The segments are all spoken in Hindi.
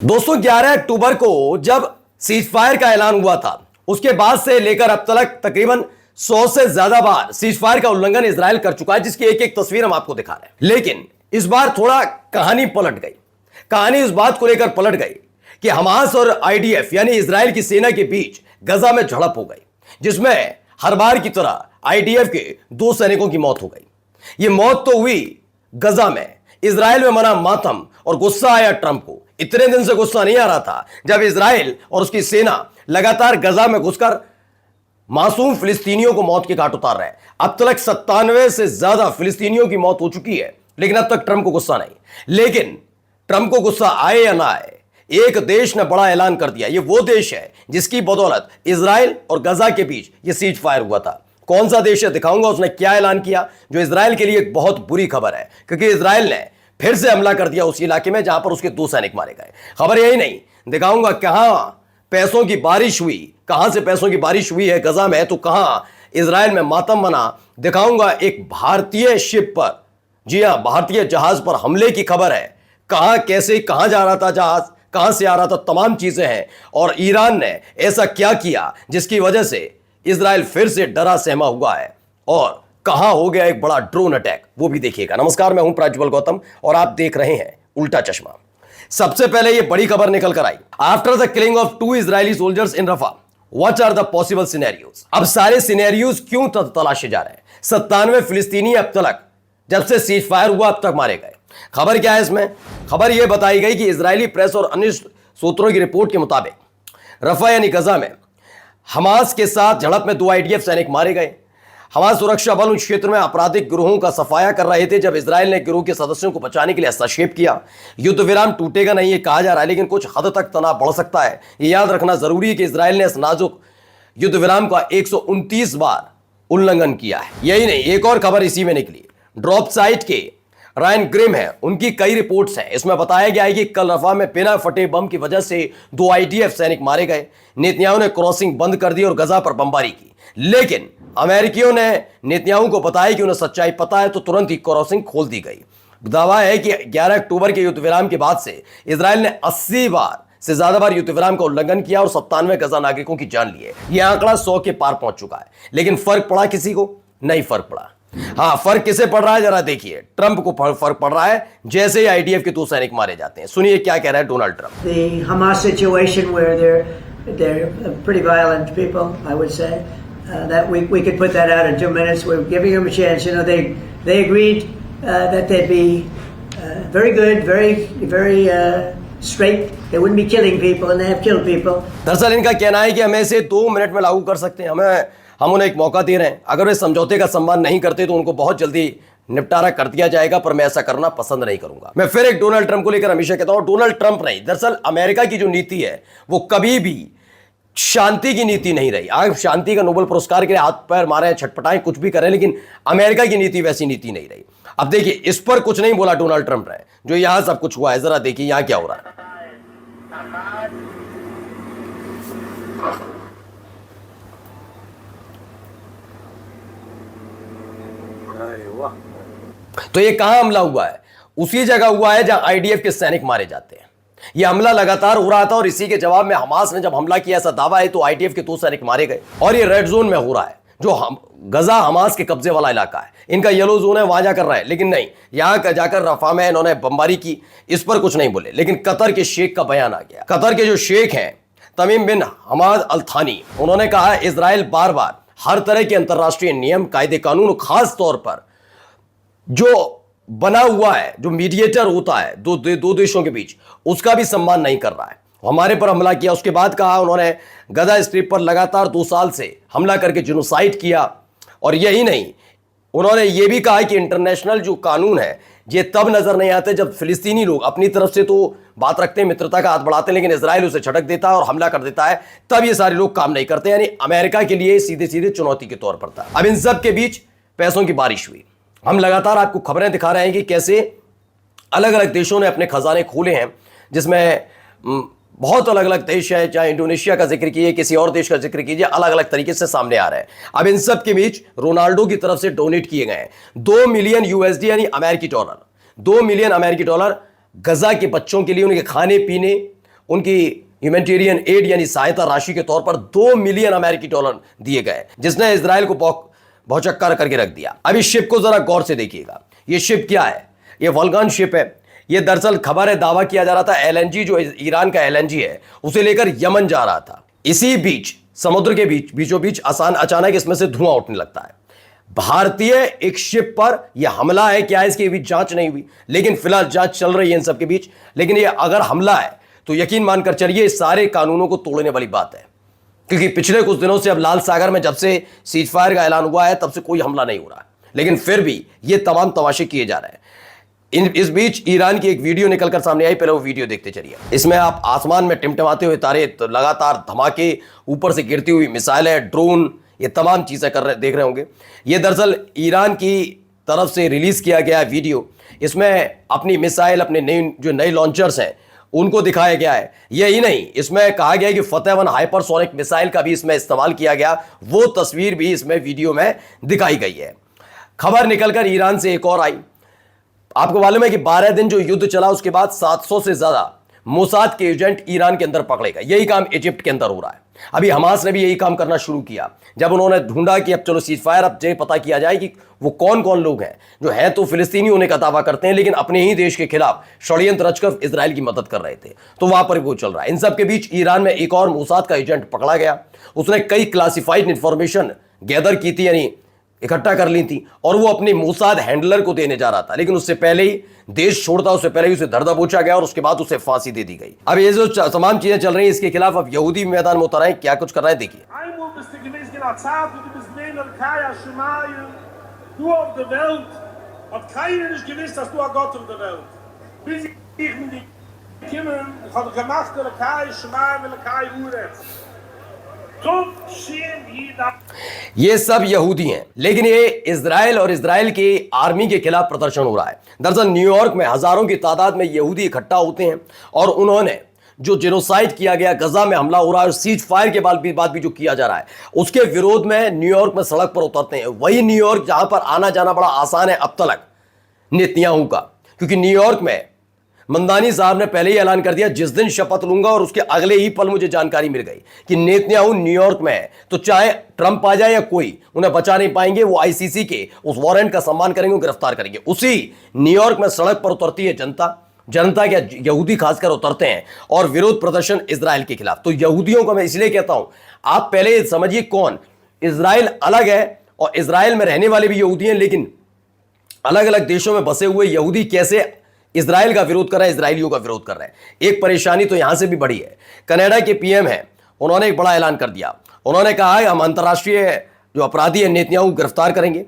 दोस्तों 11 अक्टूबर को जब सीज फायर का ऐलान हुआ था उसके बाद से लेकर अब तक तकरीबन 100 से ज्यादा बार सीज फायर का उल्लंघन इजराइल कर चुका है, जिसकी एक एक तस्वीर हम आपको दिखा रहे हैं। लेकिन इस बार थोड़ा कहानी पलट गई। कहानी इस बात को लेकर पलट गई कि हमास और आईडीएफ यानी इजराइल की सेना के बीच गजा में झड़प हो गई, जिसमें हर बार की तरह आईडीएफ के 2 सैनिकों की मौत हो गई। यह मौत तो हुई गजा में। इजराइल में मना मातम और गुस्सा आया ट्रंप को। इतने दिन से गुस्सा नहीं आ रहा था जब इजराइल और उसकी सेना लगातार गजा में घुसकर मासूम फिलिस्तीनियों को मौत के घाट उतार रहे हैं। अब तक 97 से ज्यादा फिलिस्तीनियों की मौत हो चुकी है, लेकिन अब तक ट्रंप को गुस्सा नहीं। लेकिन ट्रंप को गुस्सा आए या ना आए, एक देश ने बड़ा ऐलान कर दिया। यह वो देश है जिसकी बदौलत इजराइल और गजा के बीच यह सीज फायर हुआ था। कौन सा देश है दिखाऊंगा उसने क्या ऐलान किया, जो इजराइल के लिए एक बहुत बुरी खबर है, क्योंकि इजराइल ने फिर से हमला कर दिया उस इलाके में जहां पर उसके 2 सैनिक मारे गए। खबर यही नहीं, दिखाऊंगा कहां पैसों की बारिश हुई, कहां से पैसों की बारिश हुई है गजा में, तो कहां इजराइल में मातम मना। दिखाऊंगा एक भारतीय शिप पर, जी हां भारतीय जहाज पर हमले की खबर है। कहां कैसे कहां जा रहा था जहाज, कहां से आ रहा था, तमाम चीजें हैं। और ईरान ने ऐसा क्या किया जिसकी वजह से इजराइल फिर से डरा सहमा हुआ है, और कहां हो गया एक बड़ा ड्रोन अटैक, वो भी देखिएगा। नमस्कार, मैं हूं प्रज्वल गौतम और आप देख रहे हैं उल्टा चश्मा। सबसे पहले यह बड़ी खबर निकल कर आई, after the killing of 2 Israeli soldiers in Rafah what are the possible scenarios. अब सारे सिनेरियोज क्यों तलाशे जा रहे हैं। 97 फिलिस्तीनी अब तक जब से सीज फायर हुआ अब तक मारे गए। खबर क्या है इसमें? खबर यह बताई गई कि इजरायली प्रेस और अन्य सूत्रों की रिपोर्ट के मुताबिक रफा यानी गजा में हमास के साथ झड़प में 2 आईडीएफ सैनिक मारे गए। हमास सुरक्षा बल उस क्षेत्र में आपराधिक गिरोहों का सफाया कर रहे थे जब इजराइल ने गिरोह के सदस्यों को बचाने के लिए हस्तक्षेप किया। युद्ध विराम टूटेगा नहीं ये कहा जा रहा है, लेकिन कुछ हद तक तनाव बढ़ सकता है। ये याद रखना जरूरी है कि इजराइल ने इस नाजुक युद्ध विराम का 129 बार उल्लंघन किया है। यही नहीं, एक और खबर इसी में निकली। ड्रॉप साइट के रायन ग्रिम है, उनकी कई रिपोर्ट्स हैं। इसमें बताया गया है कि कल रफा में बिना फटे बम की वजह से 2 आईडीएफ सैनिक मारे गए। नेतन्याहू ने क्रॉसिंग बंद कर दी और गजा पर बमबारी की, लेकिन अमेरिकियों ने नेतन्याहू को बताया कि उन्हें सच्चाई पता है, तो तुरंत ही क्रॉसिंग खोल दी गई। दावा है कि 11 अक्टूबर के युद्ध विराम के बाद से इजराइल ने 80 बार से ज्यादा बार युद्ध विराम का उल्लंघन किया और 97 गजा नागरिकों की जान ली है। यह आंकड़ा 100 के पार पहुंच चुका है, लेकिन फर्क पड़ा किसी को? नहीं फर्क पड़ा। हाँ, फर्क किसे पड़ रहा है जरा देखिए। ट्रंप को फर्क पड़ रहा है जैसे ही आईडीएफ के 2 सैनिक मारे जाते हैं। सुनिए क्या कह रहा है Donald Trump. The Hamas situation where they're pretty violent people, I would say. That we could put that out in 2 minutes. We're giving them a chance. You know, they agreed that they'd be very good, very straight. They wouldn't be killing people, and they have killed people. दरअसल इनका कहना है कि हम इसे 2 मिनट में लागू कर सकते हैं। हम उन्हें एक मौका दे रहे हैं। अगर वे समझौते का सम्मान नहीं करते तो उनको बहुत जल्दी निपटारा कर दिया जाएगा, पर मैं ऐसा करना पसंद नहीं करूंगा। मैं फिर एक डोनाल्ड ट्रंप को लेकर हमेशा कहता हूं, डोनाल्ड ट्रंप नहीं, दरअसल अमेरिका की जो नीति है वो कभी भी शांति की नीति नहीं रही। आप शांति का नोबेल पुरस्कार के लिए हाथ पैर मारे, छटपटाएं, कुछ भी करें, लेकिन अमेरिका की नीति वैसी नीति नहीं रही। अब देखिए, इस पर कुछ नहीं बोला डोनाल्ड ट्रंप ने, जो यहां सब कुछ हुआ है। जरा देखिए यहां क्या हो रहा है। तो ये कहां हमला हुआ है? उसी जगह हुआ है जहां आईडीएफ के सैनिक मारे जाते हैं। यह हमला लगातार हो रहा था और इसी के जवाब में हमास ने जब हमला किया, ऐसा दावा है, तो आईडीएफ के 2 सैनिक मारे गए। और ये रेड जोन में हो रहा है, जो गजा हमास के कब्जे वाला इलाका है। इनका येलो जोन है, वहां जाकर रहा है, लेकिन नहीं, यहां जाकर रफा में इन्होंने बमबारी की। इस पर कुछ नहीं बोले, लेकिन कतर के शेख का बयान आ गया। कतर के जो शेख हैं तमीम बिन हमाद अल थानी, उन्होंने कहा इजराइल बार बार हर तरह के अंतर्राष्ट्रीय नियम, कायदे कानून, खास तौर पर जो बना हुआ है, जो मीडिएटर होता है दो देशों के बीच, उसका भी सम्मान नहीं कर रहा है। हमारे पर हमला किया। उसके बाद कहा उन्होंने गजा स्ट्रिप पर लगातार 2 साल से हमला करके जिनोसाइड किया। और यही नहीं, उन्होंने यह भी कहा कि इंटरनेशनल जो कानून है ये तब नजर नहीं आते जब फिलिस्तीनी लोग अपनी तरफ से तो बात रखते हैं, मित्रता का हाथ बढ़ाते हैं, लेकिन इजराइल उसे झटक देता है और हमला कर देता है, तब ये सारे लोग काम नहीं करते। यानी अमेरिका के लिए सीधे सीधे चुनौती के तौर पर था। अब इन सब के बीच पैसों की बारिश हुई। हम लगातार आपको खबरें दिखा रहे हैं कि कैसे अलग अलग देशों ने अपने खजाने खोले हैं, जिसमें बहुत अलग अलग देश है, चाहे इंडोनेशिया का जिक्र कीजिए, किसी और देश का जिक्र कीजिए, अलग अलग तरीके से सामने आ रहे हैं। अब इन सब के बीच रोनाल्डो की तरफ से डोनेट किए गए हैं 2 मिलियन यूएसडी यानी अमेरिकी डॉलर, 2 मिलियन अमेरिकी डॉलर गजा के बच्चों के लिए, उनके खाने पीने उनकी ह्यूमैनिटेरियन एड यानी सहायता राशि के तौर पर $2 मिलियन अमेरिकी डॉलर दिए गए, जिसने इजराइल को भौचक्का करके रख दिया। अब इस शिप को जरा गौर से देखिएगा। ये शिप क्या है? ये वल्गान शिप है। ये दरअसल खबर है, दावा किया जा रहा था एलएनजी, जो ईरान का एलएनजी है, उसे लेकर यमन जा रहा था। इसी बीच समुद्र के बीचों बीच अचानक इसमें से धुआं उठने लगता है। भारतीय एक शिप पर यह हमला है, क्या है इसकी अभी जांच नहीं हुई, लेकिन फिलहाल जांच चल रही है इन सबके बीच। लेकिन ये अगर हमला है तो यकीन मानकर चलिए इस सारे कानूनों को तोड़ने वाली बात है, क्योंकि पिछले कुछ दिनों से अब लाल सागर में जब से सीज फायर का ऐलान हुआ है तब से कोई हमला नहीं हो रहा है, लेकिन फिर भी ये तमाम तमाशे किए जा रहे हैं। इस बीच ईरान की एक वीडियो निकलकर सामने आई, पहले वो वीडियो देखते चलिए। इसमें आप आसमान में टिमटिमाते हुए तारे, लगातार धमाके, ऊपर से गिरती हुई मिसाइलें, ड्रोन, ये तमाम चीजें देख रहे होंगे। ये दरअसल ईरान की तरफ से रिलीज किया गया वीडियो। इसमें अपनी मिसाइल, अपने नए लॉन्चर्स हैं उनको दिखाया गया है। यही नहीं, इसमें कहा गया है कि फतेह-1 हाइपरसोनिक मिसाइल का भी इसमें इस्तेमाल किया गया, वो तस्वीर भी इसमें वीडियो में दिखाई गई है। खबर निकलकर ईरान से एक और आई। आपको मालूम है कि 12 दिन जो युद्ध चला उसके बाद 700 से ज्यादा मोसाद के एजेंट ईरान के अंदर पकड़े गए। यही काम इजिप्ट के अंदर हो रहा है। अभी हमास ने भी यही काम करना शुरू किया, जब उन्होंने ढूंढा कि अब चलो सीज फायर, अब ये पता किया जाए कि वो कौन कौन लोग हैं जो हैं तो फिलिस्तीनी होने का दावा करते हैं, लेकिन अपने ही देश के खिलाफ षड्यंत्र रचकर इजराइल की मदद कर रहे थे। तो वहां पर वो चल रहा है। इन सब के बीच ईरान में एक और मोसाद का एजेंट पकड़ा गया। उसने कई क्लासिफाइड इंफॉर्मेशन गैदर की थी, यानी इकट्ठा कर ली थी, और वो अपने मोसाद हैंडलर को देने जा रहा था, लेकिन उससे पहले ही देश छोड़ता, उससे पहले ही उसे धर दबोचा गया और उसके बाद उसे फांसी दे दी गई। अब ये जो तमाम चीजें चल रही हैं इसके खिलाफ अब यहूदी मैदान में उतर आए। क्या कुछ कर रहे हैं देखिए। ये सब यहूदी हैं, लेकिन ये इजराइल और इजराइल की आर्मी के खिलाफ प्रदर्शन हो रहा है। दरअसल न्यूयॉर्क में हजारों की तादाद में यहूदी इकट्ठा होते हैं और उन्होंने जो जेनोसाइड किया गया, गजा में हमला हो रहा है और सीज फायर के बाद भी जो किया जा रहा है, उसके विरोध में न्यूयॉर्क में सड़क पर उतरते हैं। वही न्यूयॉर्क जहां पर आना जाना बड़ा आसान है अब तक नेतन्याहू का, क्योंकि न्यूयॉर्क में मंदानी साहब ने पहले ही ऐलान कर दिया, जिस दिन शपथ लूंगा, और उसके अगले ही पल मुझे जानकारी मिल गई कि नेतन्याहू न्यूयॉर्क में है, तो चाहे ट्रंप आ जाए या कोई, उन्हें बचा नहीं पाएंगे। वो आईसीसी के उस वारंट का सम्मान करेंगे, गिरफ्तार करेंगे। उसी न्यूयॉर्क में सड़क पर उतरती है जनता क्या यहूदी खासकर उतरते हैं और विरोध प्रदर्शन इजराइल के खिलाफ। तो यहूदियों को मैं इसलिए कहता हूं, आप पहले समझिए कौन, इजराइल अलग है और इजराइल में रहने वाले भी यहूदी हैं, लेकिन अलग अलग देशों में बसे हुए यहूदी कैसे इजराइल का विरोध कर रहे हैं, इजरायलियों का विरोध कर रहे हैं। एक परेशानी तो यहां से भी बड़ी है। कनाडा के पीएम है, उन्होंने एक बड़ा ऐलान कर दिया। उन्होंने कहा है हम अंतर्राष्ट्रीय जो अपराधी है नेतन्याहू गिरफ्तार करेंगे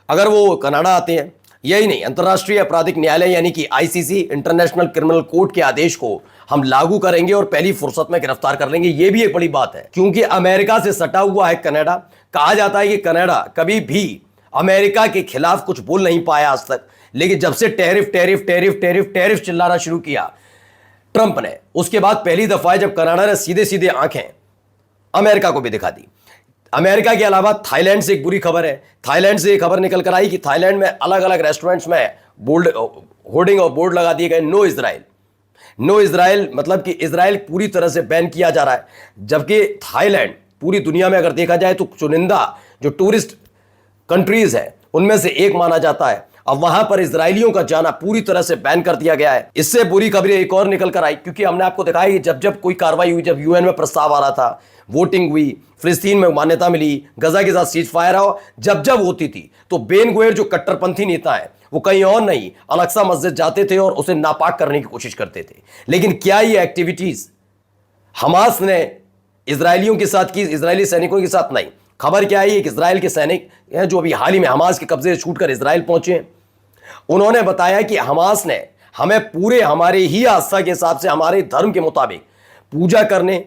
अगर वो कनाडा आते हैं। यही नहीं, अंतर्राष्ट्रीय आपराधिक न्यायालय यानी कि आईसीसी, इंटरनेशनल क्रिमिनल कोर्ट के आदेश को हम लागू करेंगे और पहली फुर्सत में गिरफ्तार कर लेंगे। ये भी एक बड़ी बात है, क्योंकि अमेरिका से सटा हुआ है कनाडा। कहा जाता है कि कनाडा कभी भी अमेरिका के खिलाफ कुछ बोल नहीं पाया आज तक, लेकिन जब से टैरिफ चिल्लाना शुरू किया ट्रंप ने, उसके बाद पहली दफा जब कनाडा ने सीधे सीधे आंखें अमेरिका को भी दिखा दी। अमेरिका के अलावा थाईलैंड से एक बुरी खबर है। थाईलैंड से एक खबर निकल कर आई कि थाईलैंड में अलग अलग रेस्टोरेंट्स में होर्डिंग और बोर्ड लगा दिए गए, नो इजराइल। नो इजराइल मतलब कि इजराइल पूरी तरह से बैन किया जा रहा है, जबकि थाईलैंड पूरी दुनिया में अगर देखा जाए तो चुनिंदा जो टूरिस्ट कंट्रीज है उनमें से एक माना जाता है। अब वहां पर इजरायलियों का जाना पूरी तरह से बैन कर दिया गया है। इससे बुरी खबरें एक और निकल कर आई, क्योंकि हमने आपको दिखाया कि जब कोई कार्रवाई हुई, जब यूएन में प्रस्ताव आ रहा था, वोटिंग हुई, फिलिस्तीन में मान्यता मिली, गजा के साथ सीज फायर हो, जब होती थी तो बेन गुवेर जो कट्टरपंथी नेता है वो कहीं और नहीं अल-अक्सा मस्जिद जाते थे और उसे नापाक करने की कोशिश करते थे। लेकिन क्या ये एक्टिविटीज हमास ने इजरायलियों के साथ की, इजरायली सैनिकों के साथ नहीं। खबर क्या है कि इजराइल के सैनिक हैं जो अभी हाल ही में हमास के कब्जे से छूटकर इजराइल पहुंचे हैं, उन्होंने बताया कि हमास ने हमें पूरे हमारे ही आस्था के हिसाब से, हमारे धर्म के मुताबिक पूजा करने,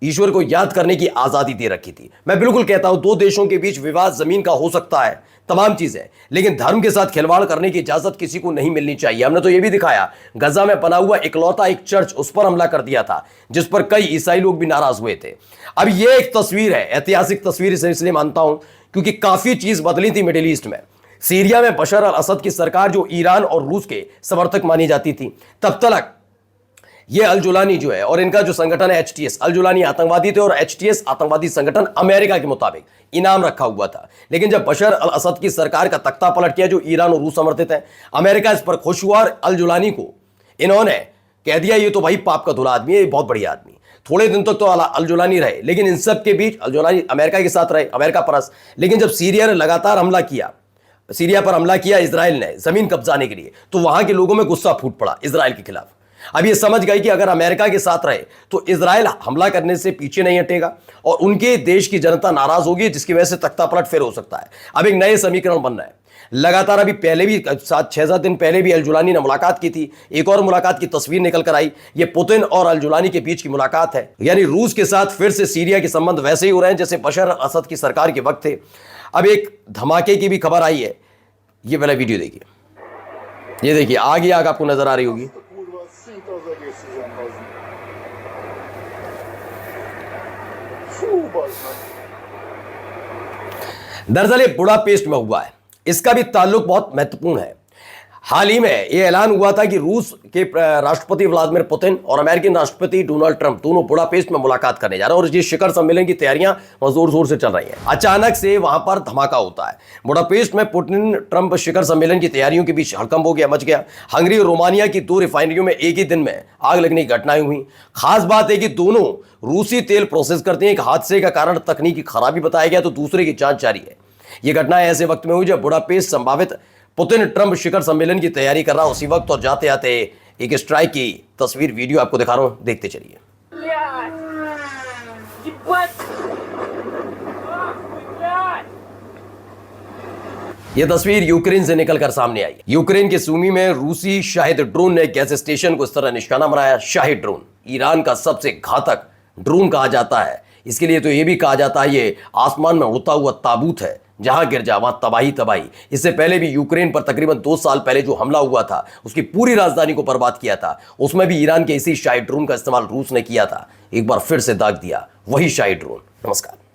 ईश्वर को याद करने की आजादी दे रखी थी। मैं बिल्कुल कहता हूं दो देशों के बीच विवाद जमीन का हो सकता है, तमाम चीजें, लेकिन धर्म के साथ खिलवाड़ करने की इजाजत किसी को नहीं मिलनी चाहिए। हमने तो यह भी दिखाया, गजा में बना हुआ इकलौता एक चर्च, उस पर हमला कर दिया था, जिस पर कई ईसाई लोग भी नाराज हुए थे। अब यह एक तस्वीर है, ऐतिहासिक तस्वीर इसे इसलिए मानता हूं क्योंकि काफी चीज बदली थी मिडिल ईस्ट में। सीरिया में बशर अल असद की सरकार जो ईरान और रूस के समर्थक मानी जाती थी, तब तक ये अल जुलानी जो है और इनका जो संगठन है एचटीएस, अल जुलानी आतंकवादी थे और एचटीएस आतंकवादी संगठन अमेरिका के मुताबिक इनाम रखा हुआ था। लेकिन जब बशर अल असद की सरकार का तख्ता पलट किया, जो ईरान और रूस समर्थित है, अमेरिका इस पर खुश हुआ और अल जुलानी को इन्होंने कह दिया ये तो भाई पाप का धुला आदमी है, ये बहुत बढ़िया आदमी। थोड़े दिन तक तो अल जुलानी रहे, लेकिन इन सब के बीच अल जुलानी अमेरिका के साथ रहे, अमेरिका परस। लेकिन जब सीरिया ने लगातार हमला किया, सीरिया पर हमला किया इसराइल ने जमीन कब्जाने के लिए, तो वहां के लोगों में गुस्सा फूट पड़ा इसराइल के खिलाफ। अब ये समझ गए कि अगर अमेरिका के साथ रहे तो इसराइल हमला करने से पीछे नहीं हटेगा और उनके देश की जनता नाराज होगी, जिसकी वजह से तख्ता पलट फिर हो सकता है। अब एक नए समीकरण बन रहा है लगातार। अभी पहले भी 6-7 दिन पहले भी अल जुलानी ने मुलाकात की थी, एक और मुलाकात की तस्वीर निकल कर आई। ये पुतिन और अल जुलानी के बीच की मुलाकात है, यानी रूस के साथ फिर से सीरिया के संबंध वैसे ही हो रहे हैं जैसे बशर अल असद की सरकार के वक्त थे। अब एक धमाके की भी खबर आई है, ये वाला वीडियो देखिए, ये देखिए आग आपको नजर आ रही होगी। दरअसल ये बुडापेस्ट में हुआ है, इसका भी ताल्लुक बहुत महत्वपूर्ण है। हाल ही में यह ऐलान हुआ था कि रूस के राष्ट्रपति व्लादिमीर पुतिन और अमेरिकी राष्ट्रपति डोनाल्ड ट्रंप दोनों बुडापेस्ट में मुलाकात करने जा रहे हैं और ये शिखर सम्मेलन की तैयारियां जोर जोर से चल रही हैं। अचानक से वहां पर धमाका होता है। बुडापेस्ट में पुतिन ट्रंप शिखर सम्मेलन की तैयारियों के बीच हड़कंप हो गया, मच गया। हंगरी और रोमानिया की 2 रिफाइनरियों में एक ही दिन में आग लगने की घटनाएं हुई। खास बात है कि दोनों रूसी तेल प्रोसेस करते हैं। एक हादसे का कारण तकनीकी खराबी बताया गया तो दूसरे की जांच जारी है। यह घटना ऐसे वक्त में हुई जब बुडापेस्ट संभावित पुतिन ट्रंप शिखर सम्मेलन की तैयारी कर रहा उसी वक्त, और जाते जाते एक स्ट्राइक की तस्वीर वीडियो आपको दिखा रहा हूं, देखते चलिए। यह तस्वीर यूक्रेन से निकलकर सामने आई। यूक्रेन के सूमी में रूसी शाहिद ड्रोन ने गैस स्टेशन को इस तरह निशाना बनाया। शाहिद ड्रोन ईरान का सबसे घातक ड्रोन कहा जाता है। इसके लिए तो यह भी कहा जाता है ये आसमान में उड़ता हुआ ताबूत है, जहां गिर जा वहां तबाही तबाही। इससे पहले भी यूक्रेन पर तकरीबन 2 साल पहले जो हमला हुआ था, उसकी पूरी राजधानी को बर्बाद किया था, उसमें भी ईरान के इसी शाहिद ड्रोन का इस्तेमाल रूस ने किया था। एक बार फिर से दाग दिया वही शाहिद ड्रोन। नमस्कार।